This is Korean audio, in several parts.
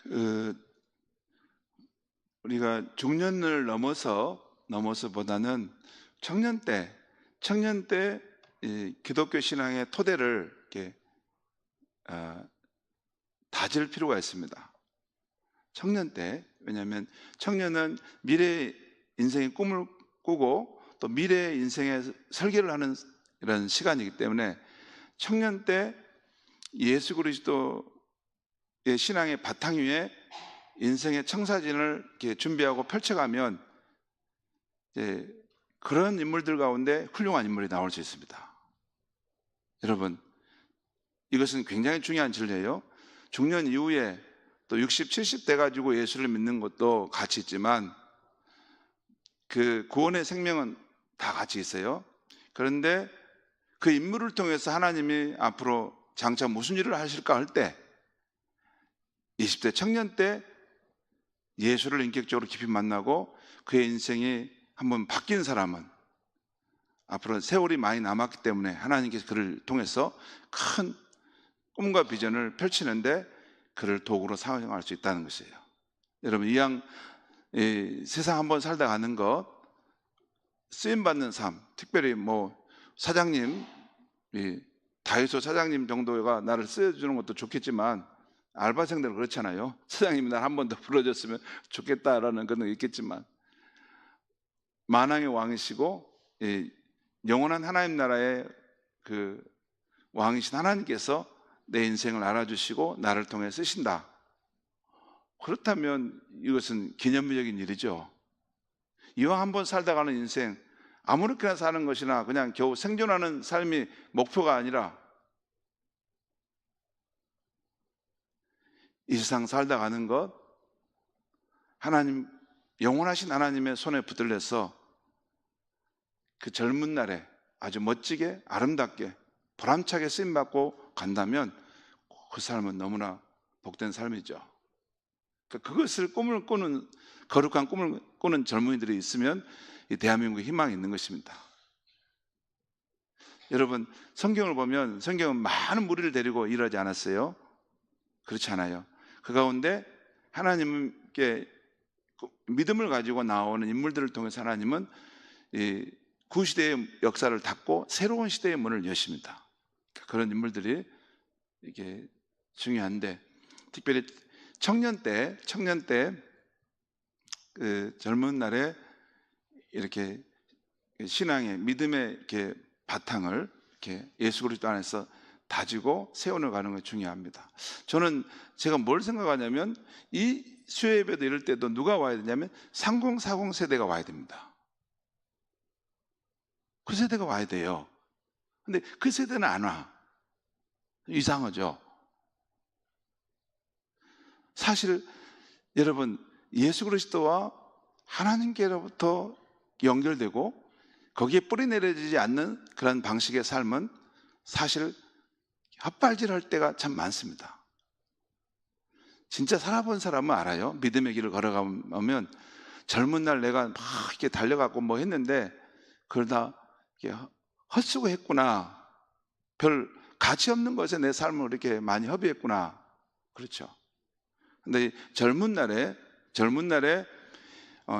그 우리가 중년을 넘어서보다는 청년 때 이 기독교 신앙의 토대를 이렇게 다질 필요가 있습니다. 청년 때. 왜냐하면 청년은 미래 인생의 꿈을 꾸고 또 미래 인생의 설계를 하는 이런 시간이기 때문에 청년 때 예수 그리스도의 신앙의 바탕 위에 인생의 청사진을 이렇게 준비하고 펼쳐가면 이제 그런 인물들 가운데 훌륭한 인물이 나올 수 있습니다. 여러분, 이것은 굉장히 중요한 진리예요. 중년 이후에 또 60, 70대 가지고 예수를 믿는 것도 가치 있지만 그 구원의 생명은 다 같이 있어요. 그런데 그 인물을 통해서 하나님이 앞으로 장차 무슨 일을 하실까 할 때 20대 청년 때 예수를 인격적으로 깊이 만나고 그의 인생이 한번 바뀐 사람은 앞으로 세월이 많이 남았기 때문에 하나님께서 그를 통해서 큰 꿈과 비전을 펼치는데 그를 도구로 사용할 수 있다는 것이에요. 여러분, 세상 한번 살다 가는 것, 쓰임받는 삶, 특별히 사장님, 다이소 사장님 정도가 나를 쓰여주는 것도 좋겠지만 알바생들은 그렇잖아요. 사장님이 날 한 번 더 불러줬으면 좋겠다라는 그런 게 있겠지만 만왕의 왕이시고 영원한 하나님 나라의 그 왕이신 하나님께서 내 인생을 알아주시고 나를 통해 쓰신다. 그렇다면 이것은 기념비적인 일이죠. 이왕 한번 살다 가는 인생, 아무렇게나 사는 것이나 그냥 겨우 생존하는 삶이 목표가 아니라 이 세상 살다 가는 것, 하나님, 영원하신 하나님의 손에 붙들려서 그 젊은 날에 아주 멋지게 아름답게 보람차게 쓰임받고 간다면 그 삶은 너무나 복된 삶이죠. 그것을 거룩한 꿈을 꾸는 젊은이들이 있으면 이 대한민국에 희망이 있는 것입니다. 여러분, 성경을 보면 성경은 많은 무리를 데리고 일하지 않았어요? 그렇지 않아요. 그 가운데 하나님께 믿음을 가지고 나오는 인물들을 통해서 하나님은 이 구시대의 역사를 닫고 새로운 시대의 문을 여십니다. 그런 인물들이 이게 중요한데, 특별히 청년 때 그 젊은 날에 이렇게 신앙의 믿음의 이렇게 바탕을 이렇게 예수 그리스도 안에서 다지고 세워나가는 것이 중요합니다. 제가 뭘 생각하냐면 이 수요 예배도 이럴 때도 누가 와야 되냐면 3040 세대가 와야 됩니다. 그 세대가 와야 돼요. 근데 그 세대는 안 와. 이상하죠. 사실 여러분, 예수 그리스도와 하나님께로부터 연결되고 거기에 뿌리 내려지지 않는 그런 방식의 삶은 사실 헛발질할 때가 참 많습니다. 진짜 살아본 사람은 알아요. 믿음의 길을 걸어가면 젊은 날 내가 막 이렇게 달려가고 했는데 그러다 헛수고했구나, 별 가치 없는 것에 내 삶을 이렇게 많이 허비했구나. 그렇죠. 근데 젊은 날에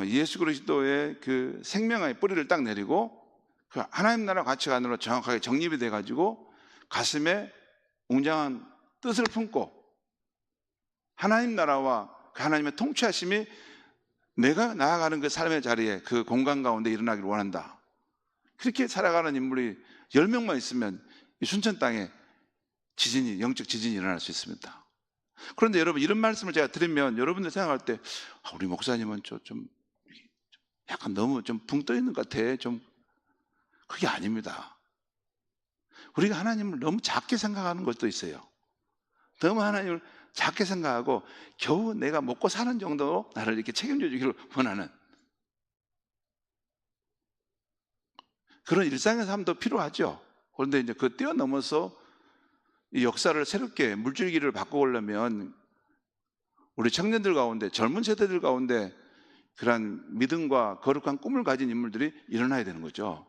예수 그리스도의 그 생명의 뿌리를 딱 내리고 그 하나님 나라 가치관으로 정확하게 정립이 돼가지고 가슴에 웅장한 뜻을 품고 하나님 나라와 그 하나님의 통치하심이 내가 나아가는 그 삶의 자리에 그 공간 가운데 일어나기를 원한다. 그렇게 살아가는 인물이 10명만 있으면 이 순천 땅에 영적 지진이 일어날 수 있습니다. 그런데 여러분, 이런 말씀을 제가 드리면 여러분들 생각할 때 우리 목사님은 좀 약간 너무 좀 붕 떠 있는 것 같아. 그게 아닙니다. 우리가 하나님을 너무 작게 생각하는 것도 있어요. 너무 하나님을 작게 생각하고 겨우 내가 먹고 사는 정도로 나를 이렇게 책임져 주기를 원하는 그런 일상의 삶도 필요하죠. 그런데 이제 그 뛰어넘어서 이 역사를 새롭게 물줄기를 바꿔오려면 우리 청년들 가운데, 젊은 세대들 가운데 그러한 믿음과 거룩한 꿈을 가진 인물들이 일어나야 되는 거죠.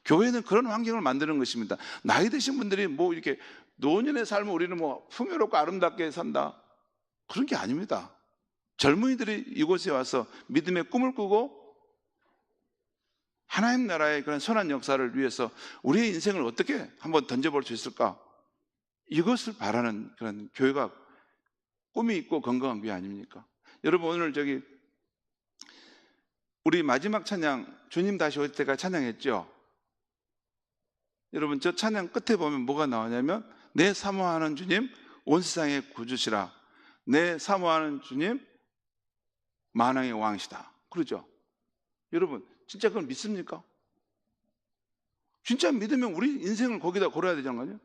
교회는 그런 환경을 만드는 것입니다. 나이 드신 분들이 이렇게 노년의 삶을 우리는 뭐 풍요롭고 아름답게 산다, 그런 게 아닙니다. 젊은이들이 이곳에 와서 믿음의 꿈을 꾸고 하나님 나라의 그런 선한 역사를 위해서 우리의 인생을 어떻게 한번 던져볼 수 있을까, 이것을 바라는 그런 교회가 꿈이 있고 건강한 교회 아닙니까? 여러분, 오늘 우리 마지막 찬양 주님 다시 올 때까지 찬양했죠? 여러분, 저 찬양 끝에 보면 뭐가 나오냐면 내 사모하는 주님 온 세상의 구주시라, 내 사모하는 주님 만왕의 왕이시다, 그러죠? 여러분, 진짜 그걸 믿습니까? 진짜 믿으면 우리 인생을 거기다 걸어야 되잖아요.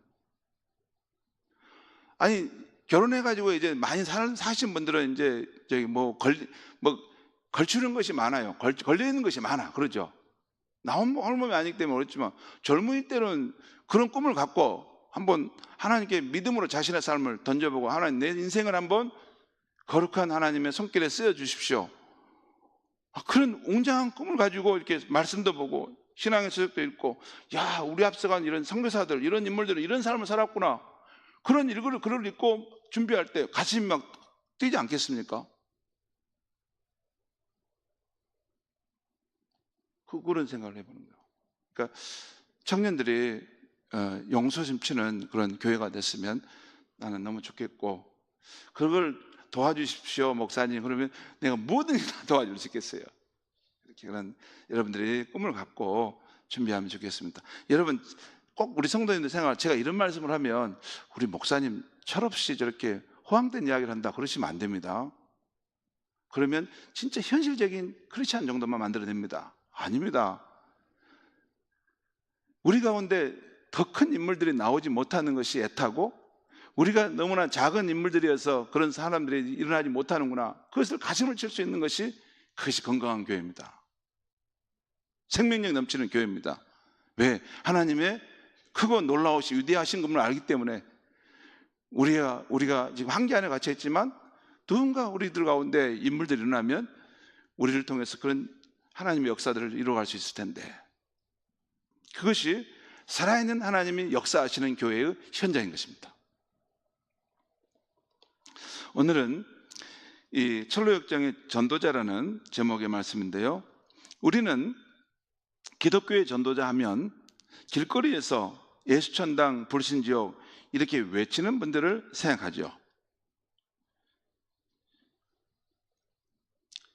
아니, 결혼해가지고 이제 많이 사신 분들은 이제 걸추는 것이 많아요. 걸려있는 것이 많아, 그러죠? 나 홀몸이 아니기 때문에 그렇지만 젊은이 때는 그런 꿈을 갖고 한번 하나님께 믿음으로 자신의 삶을 던져보고, 하나님, 내 인생을 한번 거룩한 하나님의 손길에 쓰여 주십시오, 그런 웅장한 꿈을 가지고 이렇게 말씀도 보고 신앙의 서적도 읽고, 야, 우리 앞서간 이런 선교사들, 이런 인물들은 이런 삶을 살았구나, 그런 글을 읽고 준비할 때 가슴이 막 뛰지 않겠습니까? 그런 생각을 해보는 거예요. 그러니까 청년들이 용서심 치는 그런 교회가 됐으면 나는 너무 좋겠고, 그걸 도와주십시오 목사님 그러면 내가 뭐든지 다 도와줄 수 있겠어요. 이렇게 그런 여러분들이 꿈을 갖고 준비하면 좋겠습니다. 여러분, 꼭 우리 성도님들 생각을, 제가 이런 말씀을 하면 우리 목사님 철없이 저렇게 호황된 이야기를 한다 그러시면 안 됩니다. 그러면 진짜 현실적인 크리스찬 정도만 만들어냅니다. 아닙니다. 우리 가운데 더 큰 인물들이 나오지 못하는 것이 애타고, 우리가 너무나 작은 인물들이어서 그런 사람들이 일어나지 못하는구나, 그것을 가슴을 칠 수 있는 것이, 그것이 건강한 교회입니다. 생명력 넘치는 교회입니다. 왜? 하나님의 크고 놀라우시 위대하신 것을 알기 때문에. 우리가 지금 한계 안에 갇혀 있지만 누군가 우리들 가운데 인물들이 일어나면 우리를 통해서 그런 하나님의 역사들을 이루어갈 수 있을 텐데, 그것이 살아있는 하나님이 역사하시는 교회의 현장인 것입니다. 오늘은 이 철로역정의 전도자라는 제목의 말씀인데요, 우리는 기독교의 전도자 하면 길거리에서 예수천당 불신지옥 이렇게 외치는 분들을 생각하죠.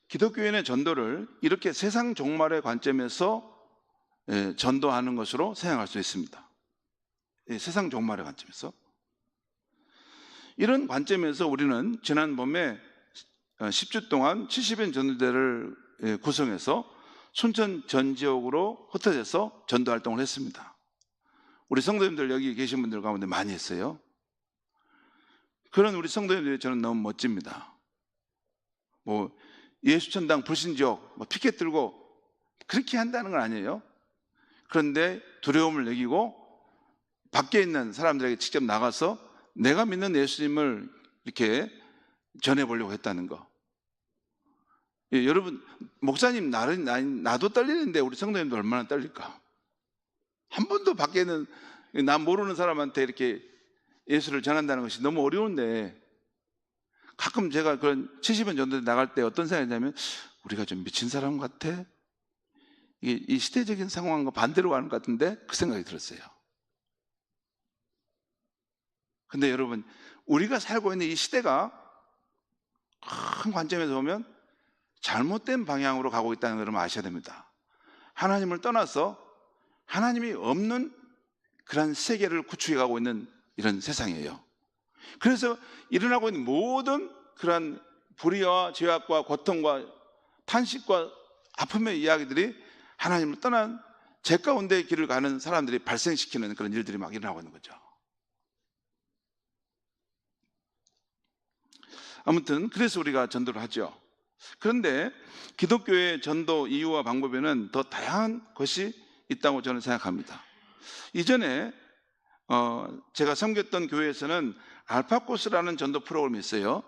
기독교인의 전도를 이렇게 세상 종말의 관점에서 전도하는 것으로 생각할 수 있습니다. 세상 종말의 관점에서. 이런 관점에서 우리는 지난 봄에 10주 동안 70인 전도대를 구성해서 순천 전 지역으로 흩어져서 전도 활동을 했습니다. 우리 성도님들 여기 계신 분들 가운데 많이 했어요. 그런 우리 성도님들이 저는 너무 멋집니다. 뭐 예수천당 불신지옥 피켓 들고 그렇게 한다는 건 아니에요. 그런데 두려움을 느끼고 밖에 있는 사람들에게 직접 나가서 내가 믿는 예수님을 이렇게 전해보려고 했다는 거. 예, 여러분, 목사님 나도 떨리는데 우리 성도님도 얼마나 떨릴까? 한 번도 밖에는 나 모르는 사람한테 이렇게 예수를 전한다는 것이 너무 어려운데, 가끔 제가 그런 70년 전도에 나갈 때 어떤 생각이냐면, 우리가 좀 미친 사람 같아? 이게 이 시대적인 상황과 반대로 가는 것 같은데, 그 생각이 들었어요. 근데 여러분, 우리가 살고 있는 이 시대가 큰 관점에서 보면 잘못된 방향으로 가고 있다는 걸 여러분 아셔야 됩니다. 하나님을 떠나서 하나님이 없는 그런 세계를 구축해 가고 있는 이런 세상이에요. 그래서 일어나고 있는 모든 그런 불의와 죄악과 고통과 탄식과 아픔의 이야기들이 하나님을 떠난 죄 가운데의 길을 가는 사람들이 발생시키는 그런 일들이 막 일어나고 있는 거죠. 아무튼 그래서 우리가 전도를 하죠. 그런데 기독교의 전도 이유와 방법에는 더 다양한 것이 있다고 저는 생각합니다. 이전에 제가 섬겼던 교회에서는 알파코스라는 전도 프로그램이 있어요.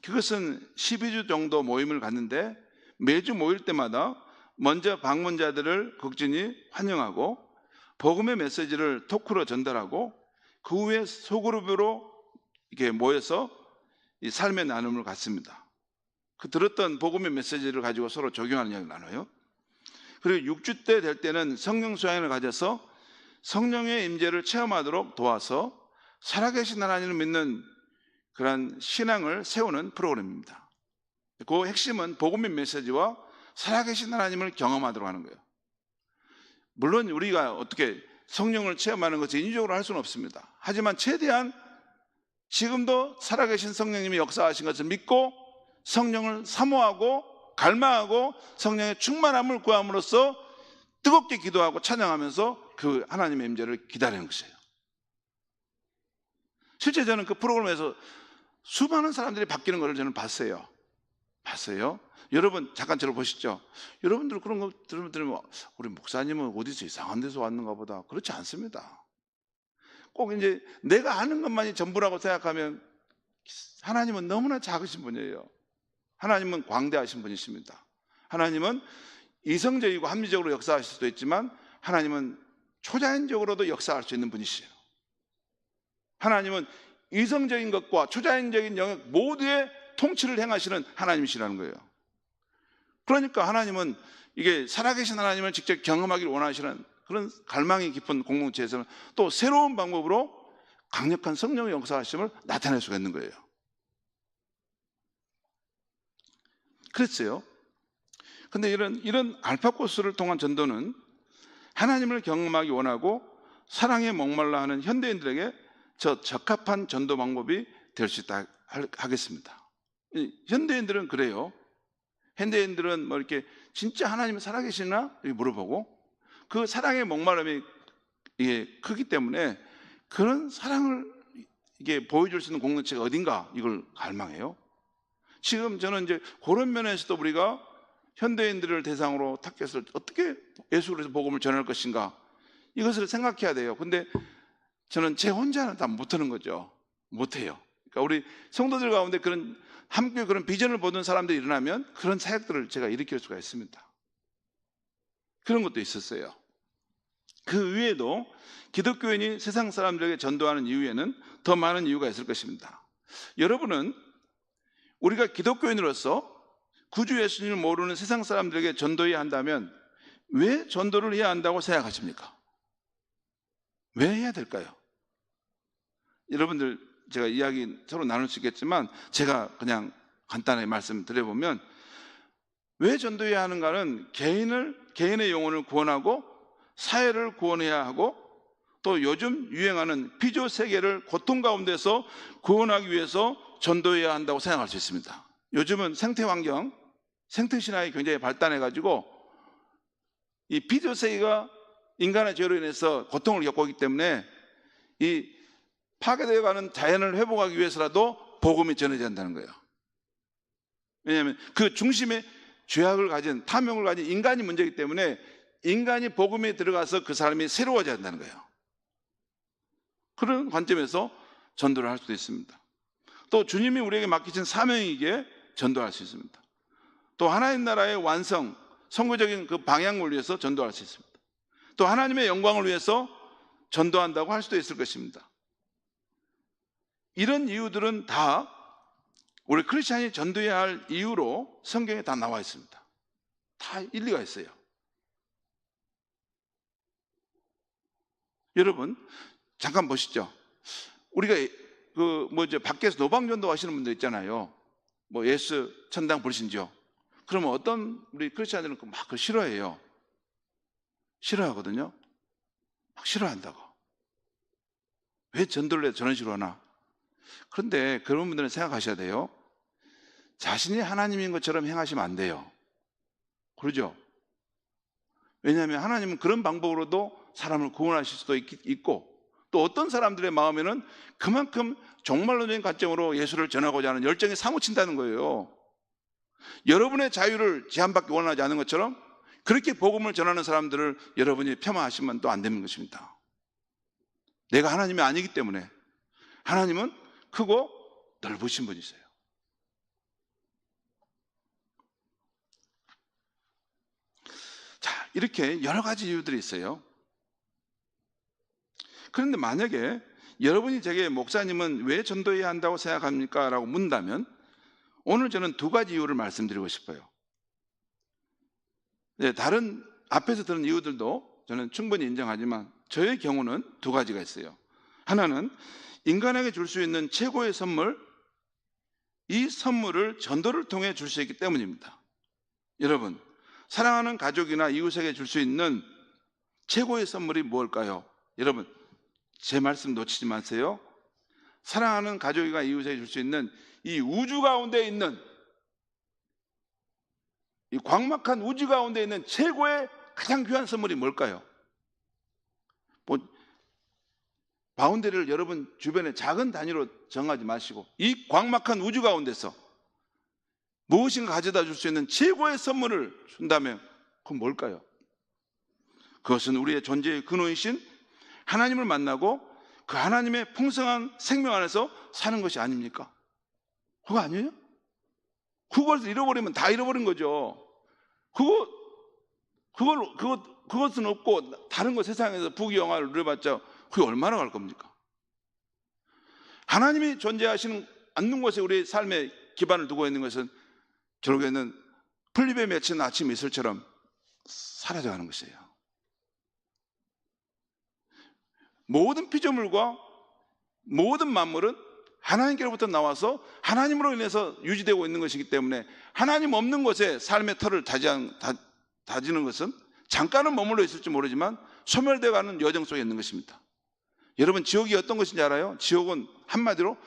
그것은 12주 정도 모임을 갖는데 매주 모일 때마다 먼저 방문자들을 극진히 환영하고 복음의 메시지를 토크로 전달하고, 그 후에 소그룹으로 이렇게 모여서 이 삶의 나눔을 갖습니다. 그 들었던 복음의 메시지를 가지고 서로 적용하는 이야기를 나눠요. 그리고 6주 때 될 때는 성령 수양을 가져서 성령의 임재를 체험하도록 도와서 살아계신 하나님을 믿는 그런 신앙을 세우는 프로그램입니다. 그 핵심은 복음의 메시지와 살아계신 하나님을 경험하도록 하는 거예요. 물론 우리가 어떻게 성령을 체험하는 것을 인위적으로 할 수는 없습니다. 하지만 최대한 지금도 살아계신 성령님이 역사하신 것을 믿고 성령을 사모하고 갈망하고 성령의 충만함을 구함으로써 뜨겁게 기도하고 찬양하면서 그 하나님의 임재를 기다리는 것이에요. 실제 저는 그 프로그램에서 수많은 사람들이 바뀌는 것을 저는 봤어요. 여러분 잠깐 저를 보시죠. 여러분들 그런 거 들으면 우리 목사님은 어디서 이상한 데서 왔는가 보다. 그렇지 않습니다. 꼭 이제 내가 아는 것만이 전부라고 생각하면 하나님은 너무나 작으신 분이에요. 하나님은 광대하신 분이십니다. 하나님은 이성적이고 합리적으로 역사하실 수도 있지만 하나님은 초자연적으로도 역사할 수 있는 분이시에요. 하나님은 이성적인 것과 초자연적인 영역 모두의 통치를 행하시는 하나님이시라는 거예요. 그러니까 하나님은 이게 살아계신 하나님을 직접 경험하기를 원하시는 그런 갈망이 깊은 공동체에서는 또 새로운 방법으로 강력한 성령의 역사하심을 나타낼 수가 있는 거예요. 그랬어요. 근데 이런 알파 코스를 통한 전도는 하나님을 경험하기 원하고 사랑에 목말라 하는 현대인들에게 적합한 전도 방법이 될 수 있다 하겠습니다. 현대인들은 그래요. 현대인들은 뭐 이렇게 진짜 하나님이 살아계시나? 이렇게 물어보고 그 사랑의 목마름이 이게 크기 때문에 그런 사랑을 이게 보여줄 수 있는 공동체가 어딘가 이걸 갈망해요. 지금 저는 이제 그런 면에서도 우리가 현대인들을 대상으로 타겟을 어떻게 예수로 복음을 전할 것인가 이것을 생각해야 돼요. 근데 저는 제 혼자는 다 못하는 거죠. 못해요. 그러니까 우리 성도들 가운데 그런 함께 그런 비전을 보던 사람들이 일어나면 그런 사역들을 제가 일으킬 수가 있습니다. 그런 것도 있었어요. 그 외에도 기독교인이 세상 사람들에게 전도하는 이유에는 더 많은 이유가 있을 것입니다. 여러분은 우리가 기독교인으로서 구주 예수님을 모르는 세상 사람들에게 전도해야 한다면 왜 전도를 해야 한다고 생각하십니까? 왜 해야 될까요? 여러분들 제가 이야기 서로 나눌 수 있겠지만 제가 그냥 간단하게 말씀드려보면 왜 전도해야 하는가는 개인의 영혼을 구원하고 사회를 구원해야 하고 또 요즘 유행하는 피조 세계를 고통 가운데서 구원하기 위해서 전도해야 한다고 생각할 수 있습니다. 요즘은 생태환경, 생태신학이 굉장히 발달해가지고 이 피조 세계가 인간의 죄로 인해서 고통을 겪고 있기 때문에 이 파괴되어가는 자연을 회복하기 위해서라도 복음이 전해져야 한다는 거예요. 왜냐하면 그 중심에 죄악을 가진 탐욕을 가진 인간이 문제이기 때문에 인간이 복음에 들어가서 그 사람이 새로워져야 한다는 거예요. 그런 관점에서 전도를 할 수도 있습니다. 또 주님이 우리에게 맡기신 사명이기에 전도할 수 있습니다. 또 하나님 나라의 완성, 선구적인 그 방향을 위해서 전도할 수 있습니다. 또 하나님의 영광을 위해서 전도한다고 할 수도 있을 것입니다. 이런 이유들은 다 우리 크리스찬이 전도해야 할 이유로 성경에 다 나와 있습니다. 다 일리가 있어요. 여러분 잠깐 보시죠. 우리가 이제 밖에서 노방전도 하시는 분들 있잖아요. 뭐 예수 천당 부르신지요. 그러면 어떤 우리 크리스찬들은 막 그거 싫어해요. 싫어하거든요. 막 싫어한다고. 왜 전도를 해 저런 식으로 하나? 그런데 그런 분들은 생각하셔야 돼요. 자신이 하나님인 것처럼 행하시면 안 돼요. 그러죠? 왜냐하면 하나님은 그런 방법으로도 사람을 구원하실 수도 있고 또 어떤 사람들의 마음에는 그만큼 종말론적인 관점으로 예수를 전하고자 하는 열정이 사무친다는 거예요. 여러분의 자유를 제한받기 원하지 않는 것처럼 그렇게 복음을 전하는 사람들을 여러분이 폄하하시면 또 안 되는 것입니다. 내가 하나님이 아니기 때문에. 하나님은 크고 넓으신 분이세요. 자, 이렇게 여러 가지 이유들이 있어요. 그런데 만약에 여러분이 제게 목사님은 왜 전도해야 한다고 생각합니까? 라고 묻는다면 오늘 저는 두 가지 이유를 말씀드리고 싶어요. 다른 앞에서 들은 이유들도 저는 충분히 인정하지만 저의 경우는 두 가지가 있어요. 하나는 인간에게 줄 수 있는 최고의 선물, 이 선물을 전도를 통해 줄 수 있기 때문입니다. 여러분, 사랑하는 가족이나 이웃에게 줄 수 있는 최고의 선물이 무엇일까요? 여러분, 제 말씀 놓치지 마세요. 사랑하는 가족이나 이웃에게 줄 수 있는 이 우주 가운데 있는, 이 광막한 우주 가운데 있는 최고의 가장 귀한 선물이 뭘까요? 바운더리를 여러분 주변에 작은 단위로 정하지 마시고 이 광막한 우주 가운데서 무엇인가 가져다 줄 수 있는 최고의 선물을 준다면 그건 뭘까요? 그것은 우리의 존재의 근원이신 하나님을 만나고 그 하나님의 풍성한 생명 안에서 사는 것이 아닙니까? 그거 아니에요? 그걸 잃어버리면 다 잃어버린 거죠. 그것은 없고 다른 거 세상에서 부귀영화를 누려봤자 그게 얼마나 갈 겁니까? 하나님이 존재하시는 않는 곳에 우리의 삶의 기반을 두고 있는 것은 결국에는 풀잎에 맺힌 아침 이슬처럼 사라져가는 것이에요. 모든 피조물과 모든 만물은 하나님께로부터 나와서 하나님으로 인해서 유지되고 있는 것이기 때문에 하나님 없는 곳에 삶의 털을 다지는 것은 잠깐은 머물러 있을지 모르지만 소멸되어가는 여정 속에 있는 것입니다. 여러분, 지옥이 어떤 것인지 알아요? 지옥은 한마디로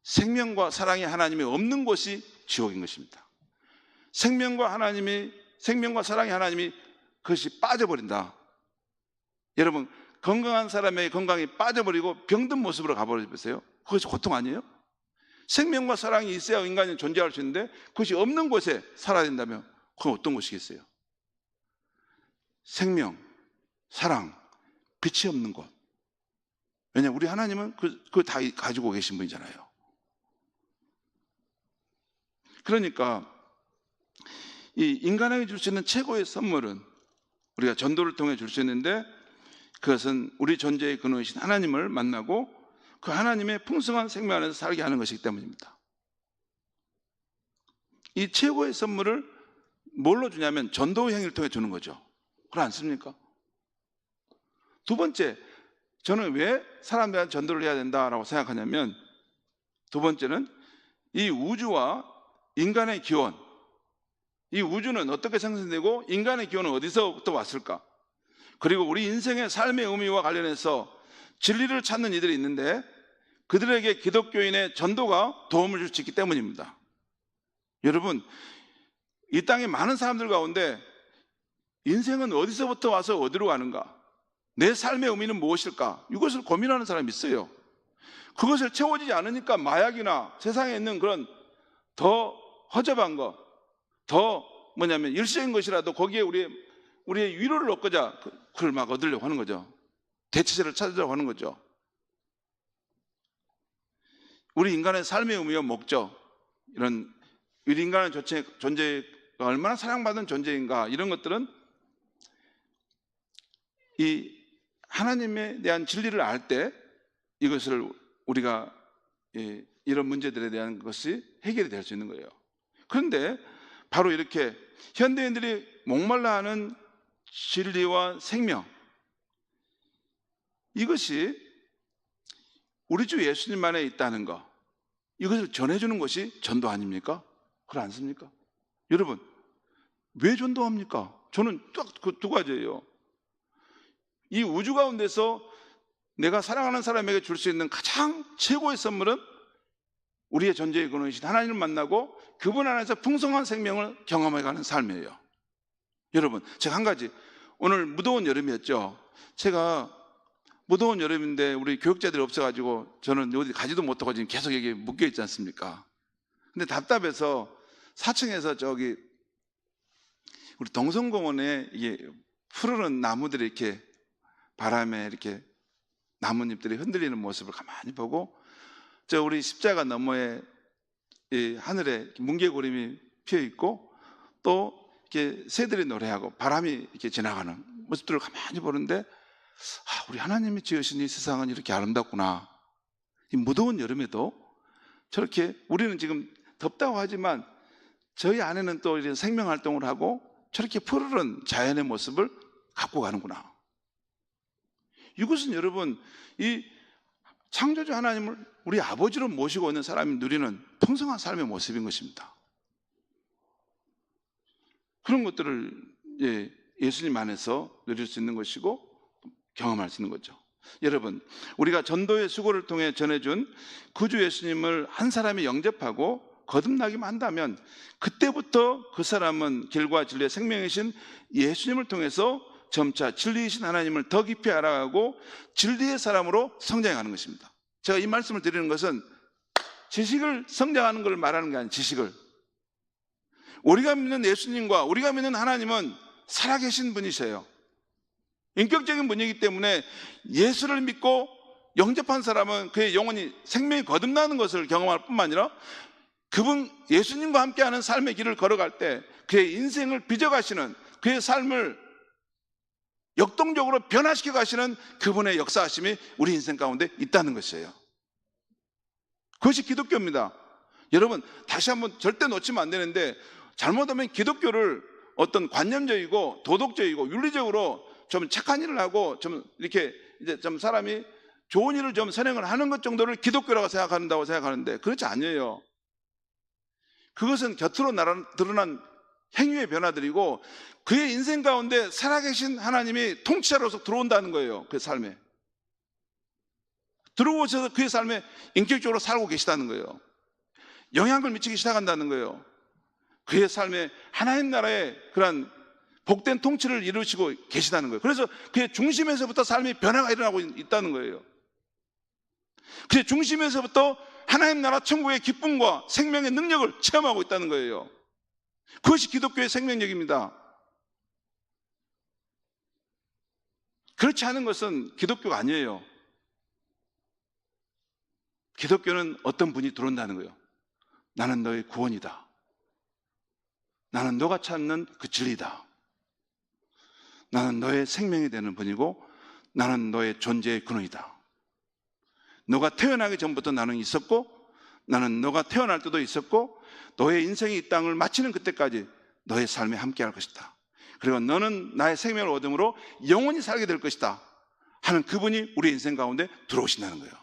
생명과 사랑이 하나님이 없는 곳이 지옥인 것입니다. 생명과 사랑이 하나님이 그것이 빠져버린다. 여러분, 건강한 사람의 건강이 빠져버리고 병든 모습으로 가버리세요. 그것이 고통 아니에요? 생명과 사랑이 있어야 인간이 존재할 수 있는데 그것이 없는 곳에 살아야 된다면 그건 어떤 곳이겠어요? 생명, 사랑, 빛이 없는 곳. 왜냐하면 우리 하나님은 그거 다 가지고 계신 분이잖아요. 그러니까 이 인간에게 줄 수 있는 최고의 선물은 우리가 전도를 통해 줄 수 있는데 그것은 우리 존재의 근원이신 하나님을 만나고 그 하나님의 풍성한 생명 안에서 살게 하는 것이기 때문입니다. 이 최고의 선물을 뭘로 주냐면 전도 행위를 통해 주는 거죠. 그렇지 않습니까? 두 번째, 저는 왜 사람들한테 전도를 해야 된다라고 생각하냐면 두 번째는 이 우주와 인간의 기원, 이 우주는 어떻게 생성되고 인간의 기원은 어디서부터 왔을까? 그리고 우리 인생의 삶의 의미와 관련해서 진리를 찾는 이들이 있는데 그들에게 기독교인의 전도가 도움을 줄 수 있기 때문입니다. 여러분, 이 땅에 많은 사람들 가운데 인생은 어디서부터 와서 어디로 가는가? 내 삶의 의미는 무엇일까? 이것을 고민하는 사람이 있어요. 그것을 채워지지 않으니까 마약이나 세상에 있는 그런 더 허접한 것, 더 일시적인 것이라도 거기에 우리의 위로를 얻고자 그걸 막 얻으려고 하는 거죠. 대체제를 찾으려고 하는 거죠. 우리 인간의 삶의 의미와 목적, 이런 우리 인간의 존재가 얼마나 사랑받은 존재인가, 이런 것들은 이 하나님에 대한 진리를 알 때 이것을 우리가 이런 문제들에 대한 것이 해결이 될 수 있는 거예요. 그런데 바로 이렇게 현대인들이 목말라 하는 진리와 생명, 이것이 우리 주 예수님 안에 있다는 것, 이것을 전해주는 것이 전도 아닙니까? 그렇지 않습니까? 여러분, 왜 전도합니까? 저는 딱 그 두 가지예요. 이 우주 가운데서 내가 사랑하는 사람에게 줄 수 있는 가장 최고의 선물은 우리의 존재의 근원이신 하나님을 만나고 그분 안에서 풍성한 생명을 경험해가는 삶이에요. 여러분, 제가 한 가지, 오늘 무더운 여름이었죠. 제가 무더운 여름인데 우리 교육자들이 없어가지고 저는 어디 가지도 못하고 지금 계속 여기 묶여있지 않습니까? 근데 답답해서 4층에서 저기 우리 동성공원에 이게 푸르른 나무들이 이렇게 바람에 이렇게 나뭇잎들이 흔들리는 모습을 가만히 보고 저 우리 십자가 너머에 이 하늘에 뭉게구름이 피어 있고 또 이렇게 새들이 노래하고 바람이 이렇게 지나가는 모습들을 가만히 보는데 우리 하나님이 지으신 이 세상은 이렇게 아름답구나. 이 무더운 여름에도 저렇게 우리는 지금 덥다고 하지만 저희 안에는 또 이런 생명활동을 하고 저렇게 푸르른 자연의 모습을 갖고 가는구나. 이것은 여러분, 이 창조주 하나님을 우리 아버지로 모시고 있는 사람이 누리는 풍성한 삶의 모습인 것입니다. 그런 것들을 예수님 안에서 누릴 수 있는 것이고 경험할 수 있는 거죠. 여러분, 우리가 전도의 수고를 통해 전해준 구주 예수님을 한 사람이 영접하고 거듭나기만 한다면 그때부터 그 사람은 길과 진리의 생명이신 예수님을 통해서 점차 진리이신 하나님을 더 깊이 알아가고 진리의 사람으로 성장하는 것입니다. 제가 이 말씀을 드리는 것은 지식을 성장하는 걸 말하는 게 아니에요. 지식을. 우리가 믿는 예수님과 우리가 믿는 하나님은 살아계신 분이세요. 인격적인 분이기 때문에 예수를 믿고 영접한 사람은 그의 영혼이 생명이 거듭나는 것을 경험할 뿐만 아니라 그분 예수님과 함께하는 삶의 길을 걸어갈 때 그의 인생을 빚어가시는, 그의 삶을 역동적으로 변화시켜 가시는 그분의 역사하심이 우리 인생 가운데 있다는 것이에요. 그것이 기독교입니다. 여러분, 다시 한번 절대 놓치면 안 되는데, 잘못하면 기독교를 어떤 관념적이고 도덕적이고 윤리적으로 좀 착한 일을 하고 좀 이렇게 이제 좀 사람이 좋은 일을 좀 선행을 하는 것 정도를 기독교라고 생각한다고 생각하는데 그렇지 아니에요. 그것은 곁으로 드러난 행위의 변화들이고 그의 인생 가운데 살아계신 하나님이 통치자로서 들어온다는 거예요. 그 삶에 들어오셔서 그의 삶에 인격적으로 살고 계시다는 거예요. 영향을 미치기 시작한다는 거예요. 그의 삶에 하나님 나라의 그런 복된 통치를 이루시고 계시다는 거예요. 그래서 그의 중심에서부터 삶의 변화가 일어나고 있다는 거예요. 그의 중심에서부터 하나님 나라 천국의 기쁨과 생명의 능력을 체험하고 있다는 거예요. 그것이 기독교의 생명력입니다. 그렇지 않은 것은 기독교가 아니에요. 기독교는 어떤 분이 들어온다는 거예요. 나는 너의 구원이다. 나는 너가 찾는 그 진리다. 나는 너의 생명이 되는 분이고 나는 너의 존재의 근원이다. 너가 태어나기 전부터 나는 있었고 나는 너가 태어날 때도 있었고 너의 인생이 이 땅을 마치는 그때까지 너의 삶에 함께할 것이다. 그리고 너는 나의 생명을 얻음으로 영원히 살게 될 것이다 하는 그분이 우리 인생 가운데 들어오신다는 거예요.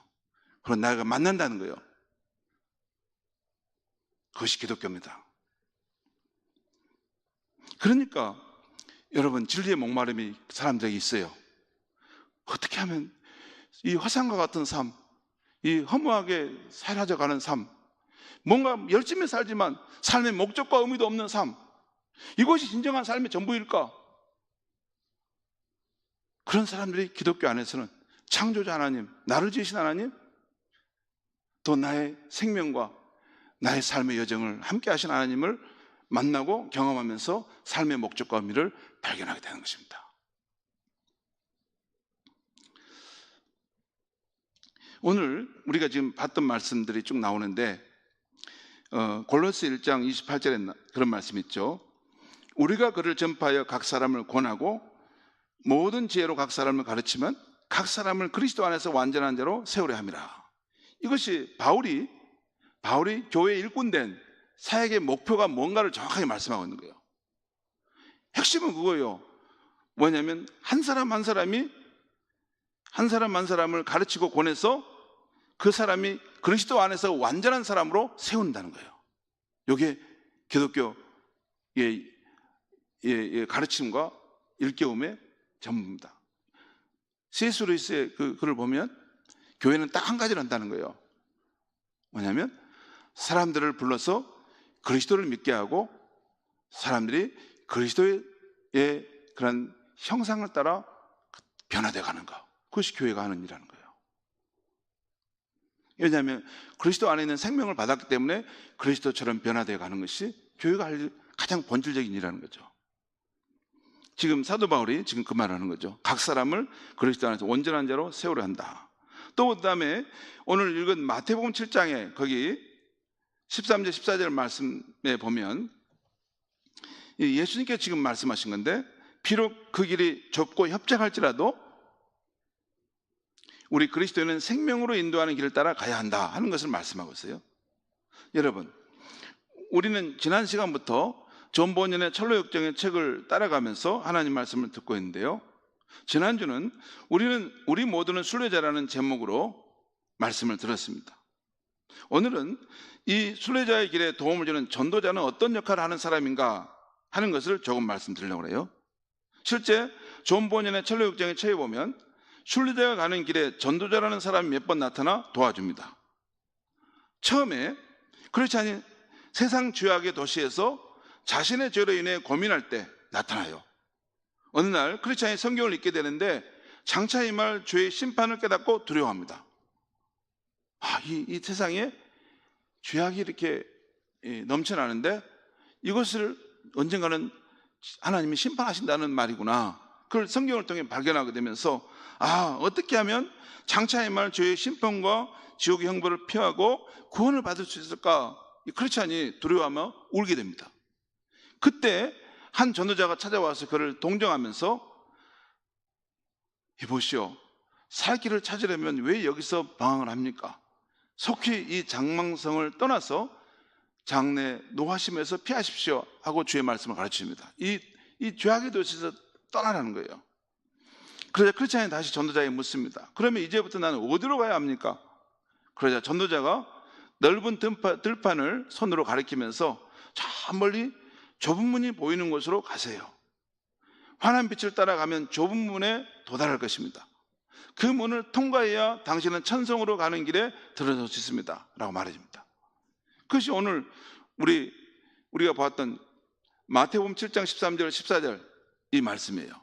그럼 나가 만난다는 거예요. 그것이 기독교입니다. 그러니까 여러분, 진리의 목마름이 사람들에게 있어요. 어떻게 하면 이 화상과 같은 삶, 이 허무하게 사라져가는 삶, 뭔가 열심히 살지만 삶의 목적과 의미도 없는 삶, 이것이 진정한 삶의 전부일까? 그런 사람들이 기독교 안에서는 창조자 하나님, 나를 지으신 하나님, 또 나의 생명과 나의 삶의 여정을 함께 하신 하나님을 만나고 경험하면서 삶의 목적과 의미를 발견하게 되는 것입니다. 오늘 우리가 지금 봤던 말씀들이 쭉 나오는데 골로새 1장 28절에 그런 말씀이 있죠. 우리가 그를 전파하여 각 사람을 권하고 모든 지혜로 각 사람을 가르치면 각 사람을 그리스도 안에서 완전한 자로 세우려 함이라. 이것이 바울이 교회의 일꾼된 사역의 목표가 뭔가를 정확하게 말씀하고 있는 거예요. 핵심은 그거예요. 뭐냐면 한 사람 한 사람이 한 사람 한 사람을 가르치고 권해서 그 사람이 그리스도 안에서 완전한 사람으로 세운다는 거예요. 이게 기독교의 가르침과 일깨움의 전부입니다. C.S. 루이스의 그 글을 보면 교회는 딱 한 가지를 한다는 거예요. 뭐냐면 사람들을 불러서 그리스도를 믿게 하고 사람들이 그리스도의 그런 형상을 따라 변화되어 가는 것. 그것이 교회가 하는 일이라는 거예요. 왜냐하면 그리스도 안에 있는 생명을 받았기 때문에 그리스도처럼 변화되어 가는 것이 교회가 할 가장 본질적인 일이라는 거죠. 지금 사도 바울이 지금 그 말을 하는 거죠. 각 사람을 그리스도 안에서 온전한 자로 세우려 한다. 또 그다음에 오늘 읽은 마태복음 7장에 거기 13절 14절 말씀에 보면 예수님께서 지금 말씀하신 건데 비록 그 길이 좁고 협착할지라도 우리 그리스도인은 생명으로 인도하는 길을 따라 가야 한다 하는 것을 말씀하고 있어요. 여러분, 우리는 지난 시간부터 존 버년의 철로역정의 책을 따라가면서 하나님 말씀을 듣고 있는데요. 지난주는 우리 모두는 순례자라는 제목으로 말씀을 들었습니다. 오늘은 이 순례자의 길에 도움을 주는 전도자는 어떤 역할을 하는 사람인가 하는 것을 조금 말씀드리려고 해요. 실제 존 버년의 철로역정의 책에 보면 순례자가 가는 길에 전도자라는 사람이 몇 번 나타나 도와줍니다. 처음에 크리스찬이 세상 죄악의 도시에서 자신의 죄로 인해 고민할 때 나타나요. 어느 날 크리스찬이 성경을 읽게 되는데 장차 임할 죄의 심판을 깨닫고 두려워합니다. 이 세상에 죄악이 이렇게 넘쳐나는데 이것을 언젠가는 하나님이 심판하신다는 말이구나. 그걸 성경을 통해 발견하게 되면서 어떻게 하면 장차 임할 죄의 심판과 지옥의 형벌을 피하고 구원을 받을 수 있을까? 이 크리스찬이 두려워하며 울게 됩니다. 그때 한 전도자가 찾아와서 그를 동정하면서 이보시오, 살 길을 찾으려면 왜 여기서 방황을 합니까? 속히 이 장망성을 떠나서 장래 노하심에서 피하십시오 하고 주의 말씀을 가르칩니다. 이 죄악의 도시에서 떠나라는 거예요. 그러자 크리스찬이 다시 전도자에게 묻습니다. 그러면 이제부터 나는 어디로 가야 합니까? 그러자 전도자가 넓은 들판을 손으로 가리키면서 저 멀리 좁은 문이 보이는 곳으로 가세요. 환한 빛을 따라가면 좁은 문에 도달할 것입니다. 그 문을 통과해야 당신은 천성으로 가는 길에 들어설 수 있습니다 라고 말해줍니다. 그것이 오늘 우리가 봤던 마태복음 7장 13절 14절 이 말씀이에요.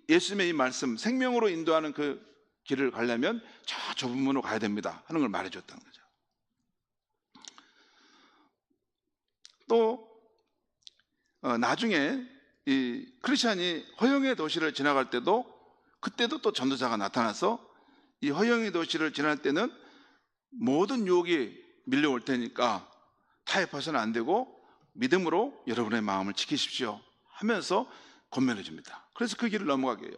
예수님의 이 말씀, 생명으로 인도하는 그 길을 가려면 저 좁은 문으로 가야 됩니다 하는 걸 말해줬다는 거죠. 또 나중에 이 크리스찬이 허영의 도시를 지나갈 때도 그때도 또 전도자가 나타나서 이 허영의 도시를 지날 때는 모든 유혹이 밀려올 테니까 타협해서는 안 되고 믿음으로 여러분의 마음을 지키십시오 하면서 권면해 줍니다. 그래서 그 길을 넘어가게 해요.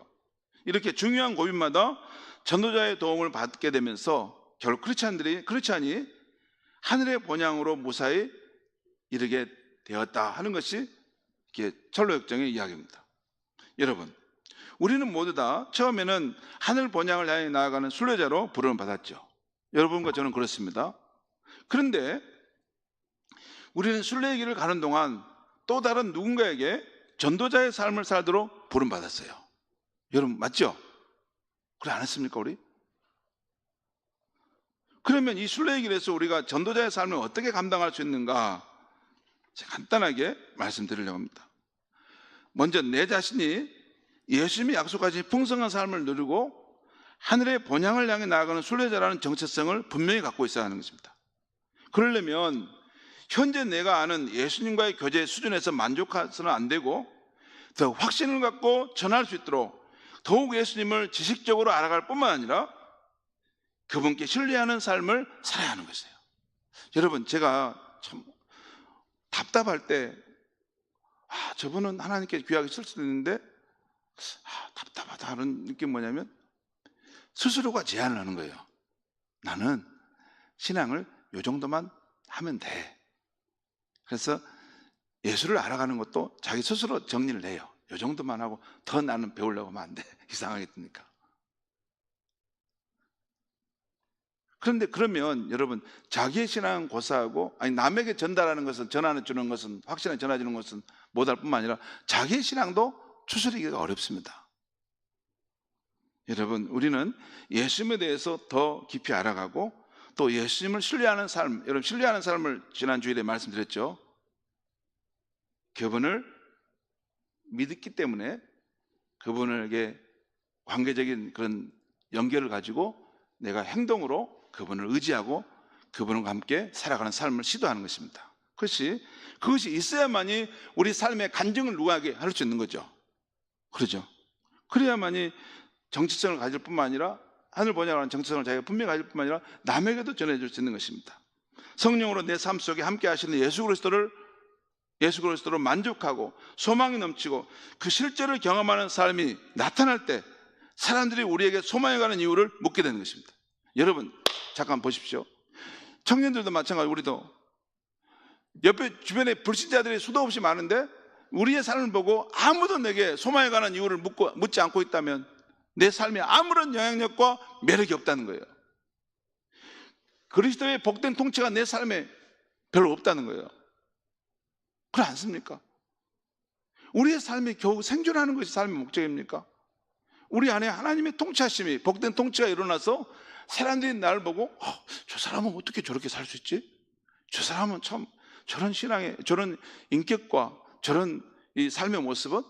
이렇게 중요한 고민마다 전도자의 도움을 받게 되면서 결국 크리스찬이 하늘의 본향으로 무사히 이르게 되었다 하는 것이 철로역정의 이야기입니다. 여러분, 우리는 모두 다 처음에는 하늘 본향을 향해 나아가는 순례자로 부름을 받았죠. 여러분과 저는 그렇습니다. 그런데 우리는 순례의 길을 가는 동안 또 다른 누군가에게 전도자의 삶을 살도록 부름받았어요. 여러분 맞죠? 그래 안 했습니까 우리? 그러면 이 순례의 길에서 우리가 전도자의 삶을 어떻게 감당할 수 있는가 제가 간단하게 말씀드리려고 합니다. 먼저 내 자신이 예수님이 약속하신 풍성한 삶을 누리고 하늘의 본향을 향해 나아가는 순례자라는 정체성을 분명히 갖고 있어야 하는 것입니다. 그러려면 현재 내가 아는 예수님과의 교제 수준에서 만족해서는 안 되고 더 확신을 갖고 전할 수 있도록 더욱 예수님을 지식적으로 알아갈 뿐만 아니라 그분께 신뢰하는 삶을 살아야 하는 것이에요. 여러분 제가 참 답답할 때 저분은 하나님께 귀하게 쓸 수도 있는데 답답하다는 느낌이 뭐냐면 스스로가 제안을 하는 거예요. 나는 신앙을 요 정도만 하면 돼. 그래서 예수를 알아가는 것도 자기 스스로 정리를 해요. 요 정도만 하고 더 나는 배우려고 하면 안 돼. 이상하겠습니까? 그런데 그러면 여러분 자기의 신앙은 고사하고 남에게 전하는 것은 확신을 전해주는 것은 못할 뿐만 아니라 자기의 신앙도 추스리기가 어렵습니다. 여러분 우리는 예수님에 대해서 더 깊이 알아가고 또 예수님을 신뢰하는 삶, 여러분 신뢰하는 삶을 지난 주일에 말씀드렸죠. 그분을 믿었기 때문에 그분에게 관계적인 그런 연결을 가지고 내가 행동으로 그분을 의지하고 그분과 함께 살아가는 삶을 시도하는 것입니다. 그것이 있어야만이 우리 삶의 간증을 누구에게 할 수 있는 거죠. 그렇죠? 그래야만이 정체성을 가질 뿐만 아니라 하늘 본향이라는 정체성을 자기가 분명히 가질 뿐만 아니라 남에게도 전해줄 수 있는 것입니다. 성령으로 내 삶 속에 함께 하시는 예수 그리스도로 만족하고 소망이 넘치고 그 실제를 경험하는 삶이 나타날 때 사람들이 우리에게 소망에 관한 이유를 묻게 되는 것입니다. 여러분 잠깐 보십시오. 청년들도 마찬가지로 우리도 옆에 주변에 불신자들이 수도 없이 많은데 우리의 삶을 보고 아무도 내게 소망에 관한 이유를 묻지 않고 있다면 내 삶에 아무런 영향력과 매력이 없다는 거예요. 그리스도의 복된 통치가 내 삶에 별로 없다는 거예요. 그렇지 않습니까? 우리의 삶이 겨우 생존하는 것이 삶의 목적입니까? 우리 안에 하나님의 통치하심이, 복된 통치가 일어나서 사람들이 나를 보고 저 사람은 어떻게 저렇게 살 수 있지? 저 사람은 참 저런 신앙의, 저런 인격과 저런 이 삶의 모습은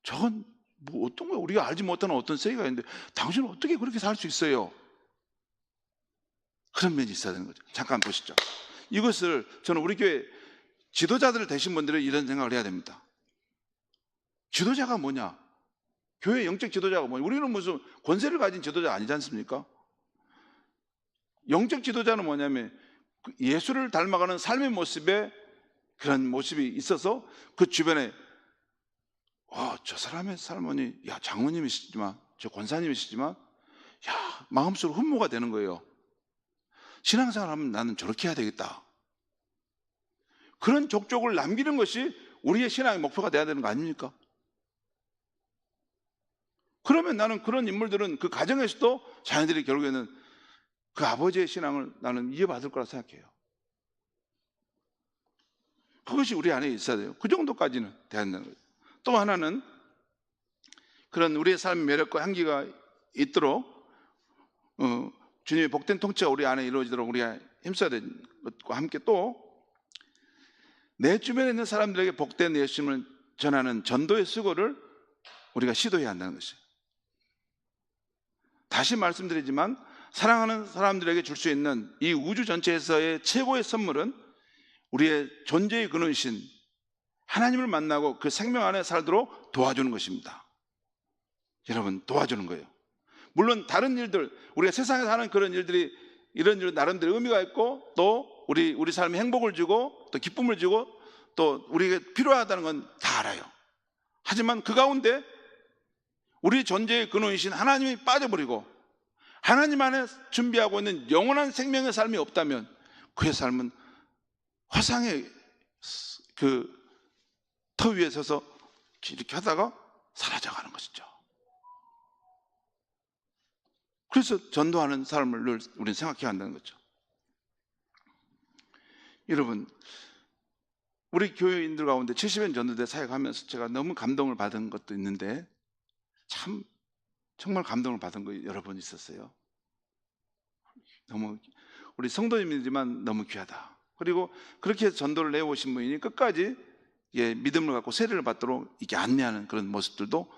저건 뭐 어떤 거야? 우리가 알지 못하는 어떤 세계가 있는데 당신은 어떻게 그렇게 살 수 있어요? 그런 면이 있어야 되는 거죠. 잠깐 보시죠. 이것을 저는 우리 교회 지도자들을 되신 분들은 이런 생각을 해야 됩니다. 지도자가 뭐냐? 교회 영적 지도자가 뭐냐? 우리는 무슨 권세를 가진 지도자 아니지 않습니까? 영적 지도자는 뭐냐면 예수를 닮아가는 삶의 모습에 그런 모습이 있어서 그 주변에 저 사람의 삶은 장모님이시지만 저 권사님이시지만 마음속으로 흠모가 되는 거예요. 신앙생활 하면 나는 저렇게 해야 되겠다. 그런 족족을 남기는 것이 우리의 신앙의 목표가 돼야 되는 거 아닙니까? 그러면 나는 그런 인물들은 그 가정에서도 자녀들이 결국에는 그 아버지의 신앙을 나는 이어받을 거라 생각해요. 그것이 우리 안에 있어야 돼요. 그 정도까지는 돼야 된다는 거예요. 또 하나는 그런 우리의 삶의 매력과 향기가 있도록 주님의 복된 통치가 우리 안에 이루어지도록 우리가 힘써야 되는 것과 함께 또 내 주변에 있는 사람들에게 복된 예수님을 전하는 전도의 수고를 우리가 시도해야 한다는 것이에요. 다시 말씀드리지만 사랑하는 사람들에게 줄 수 있는 이 우주 전체에서의 최고의 선물은 우리의 존재의 근원이신 하나님을 만나고 그 생명 안에 살도록 도와주는 것입니다. 여러분, 도와주는 거예요. 물론 다른 일들, 우리가 세상에서 하는 그런 일들이 이런 일 나름대로 의미가 있고 또 우리 삶에 행복을 주고 또 기쁨을 주고 또 우리에게 필요하다는 건 다 알아요. 하지만 그 가운데 우리 존재의 근원이신 하나님이 빠져버리고 하나님 안에 준비하고 있는 영원한 생명의 삶이 없다면 그의 삶은 화상의 그 터 위에 서서 이렇게 하다가 사라져가는 것이죠. 그래서 전도하는 삶을 늘 우리는 생각해야 한다는 거죠. 여러분, 우리 교회인들 가운데 70년 전도대 사역하면서 제가 너무 감동을 받은 것도 있는데 정말 감동을 받은 거 여러 번 있었어요. 너무 우리 성도님이지만 너무 귀하다. 그리고 그렇게 해서 전도를 내오신 분이니 끝까지 믿음을 갖고 세례를 받도록 이렇게 안내하는 그런 모습들도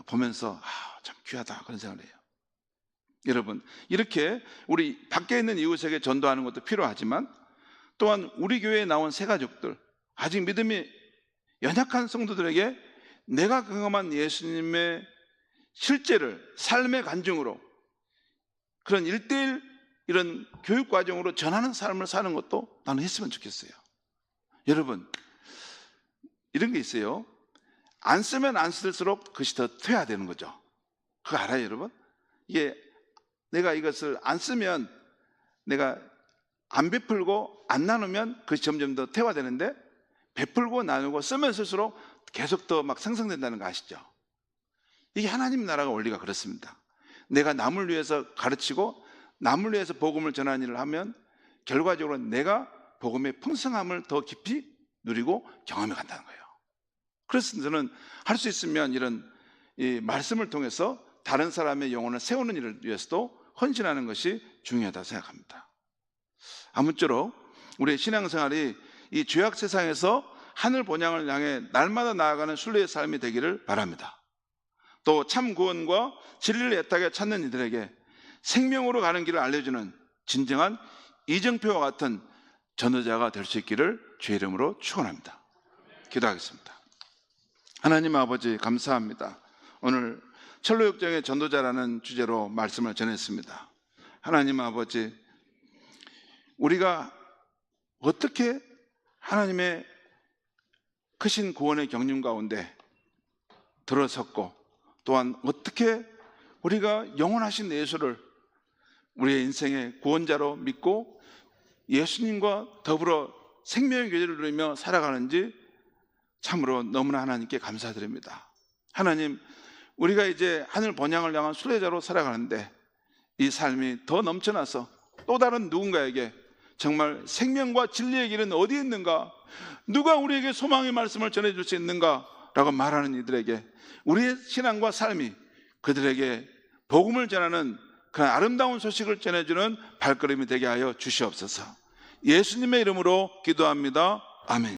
보면서 참 귀하다 그런 생각을 해요. 여러분, 이렇게 우리 밖에 있는 이웃에게 전도하는 것도 필요하지만 또한 우리 교회에 나온 새가족들, 아직 믿음이 연약한 성도들에게 내가 경험한 예수님의 실제를 삶의 간증으로 그런 1:1 이런 교육 과정으로 전하는 삶을 사는 것도 나는 했으면 좋겠어요. 여러분, 이런 게 있어요. 안 쓰면 안 쓸수록 그것이 더 퇴화되는 거죠. 그거 알아요, 여러분? 이게 내가 이것을 안 쓰면 내가 안 베풀고 안 나누면 그것이 점점 더 퇴화되는데 베풀고 나누고 쓰면 쓸수록 계속 더 막 생성된다는 거 아시죠? 이게 하나님 나라가 원리가 그렇습니다. 내가 남을 위해서 가르치고 남을 위해서 복음을 전하는 일을 하면 결과적으로 내가 복음의 풍성함을 더 깊이 누리고 경험해 간다는 거예요. 그래서 저는 할 수 있으면 이런 이 말씀을 통해서 다른 사람의 영혼을 세우는 일을 위해서도 헌신하는 것이 중요하다고 생각합니다. 아무쪼록 우리의 신앙생활이 이 죄악 세상에서 하늘 본향을 향해 날마다 나아가는 순례의 삶이 되기를 바랍니다. 또 참 구원과 진리를 애타게 찾는 이들에게 생명으로 가는 길을 알려주는 진정한 이정표와 같은 전도자가 될 수 있기를 주의 이름으로 축원합니다. 기도하겠습니다. 하나님 아버지 감사합니다. 오늘 철로역정의 전도자라는 주제로 말씀을 전했습니다. 하나님 아버지, 우리가 어떻게 하나님의 크신 구원의 경륜 가운데 들어섰고 또한 어떻게 우리가 영원하신 예수를 우리의 인생의 구원자로 믿고 예수님과 더불어 생명의 교제를 누리며 살아가는지 참으로 너무나 하나님께 감사드립니다. 하나님, 우리가 이제 하늘 번향을 향한 순례자로 살아가는데 이 삶이 더 넘쳐나서 또 다른 누군가에게 정말 생명과 진리의 길은 어디에 있는가, 누가 우리에게 소망의 말씀을 전해줄 수 있는가 라고 말하는 이들에게 우리의 신앙과 삶이 그들에게 복음을 전하는 그런 아름다운 소식을 전해주는 발걸음이 되게 하여 주시옵소서. 예수님의 이름으로 기도합니다. 아멘.